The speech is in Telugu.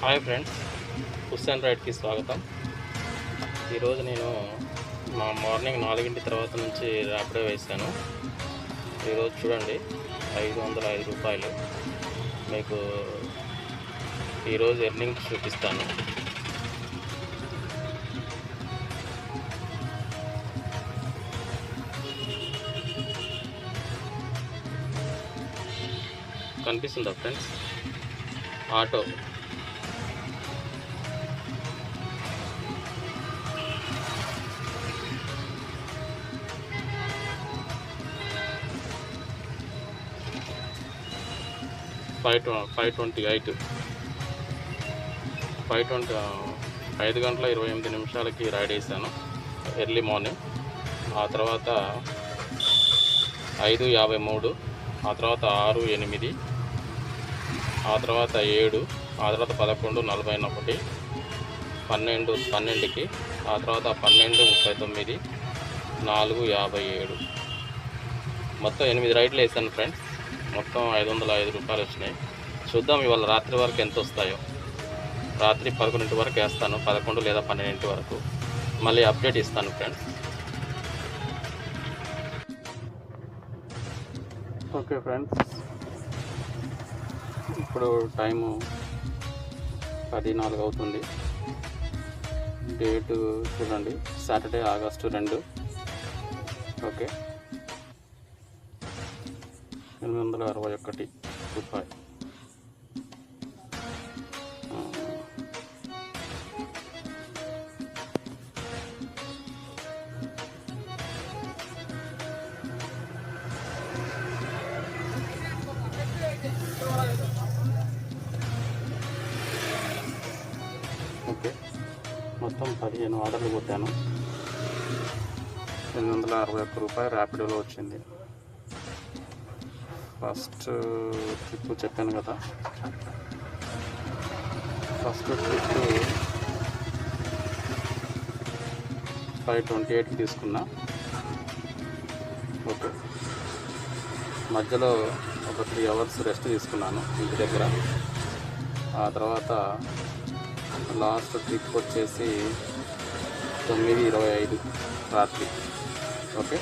హాయ్ ఫ్రెండ్స్, హుస్సేన్ రైడ్కి స్వాగతం. ఈరోజు నేను మార్నింగ్ 4 తర్వాత నుంచి ర్యాపిడో వేశాను. ఈరోజు చూడండి, 505 రూపాయలు మీకు ఈరోజు ఎర్నింగ్స్ చూపిస్తాను. కనిపిస్తుందా ఫ్రెండ్స్? ఆటో $528 5:28 రైడ్ వేసాను ఎర్లీ మార్నింగ్. ఆ తర్వాత 5:53, ఆ తర్వాత 6:08, ఆ తర్వాత 7, ఆ తర్వాత 11:41, 12:12కి, ఆ తర్వాత 12:39, 4:57. మొత్తం 8 రైడ్లు వేసాను ఫ్రెండ్స్. మొత్తం 505 రూపాయలు వచ్చినాయి. చూద్దాం ఇవాళ రాత్రి వరకు ఎంత వస్తాయో. రాత్రి 11 వరకు వేస్తాను, 11 లేదా 12 వరకు మళ్ళీ అప్డేట్ ఇస్తాను ఫ్రెండ్స్. ఓకే ఫ్రెండ్స్, ఇప్పుడు టైము 10:04 అవుతుంది. డేటు చూడండి, సాటర్డే ఆగస్టు 2. ఓకే, 861 రూపాయలు. ఓకే, మొత్తం 15 ఆర్డర్లు కొట్టాను. 861 రూపాయలు ర్యాపిడోలో వచ్చింది. ఫస్ట్ ట్రిప్ చెప్పాను కదా, ఫస్ట్ ట్రిప్ 5:28కి తీసుకున్నా. ఓకే, మధ్యలో ఒక 3 అవర్స్ రెస్ట్ తీసుకున్నాను ఇంటి దగ్గర. ఆ తర్వాత లాస్ట్ ట్రిప్ వచ్చేసి 9:25 రాత్రి. ఓకే.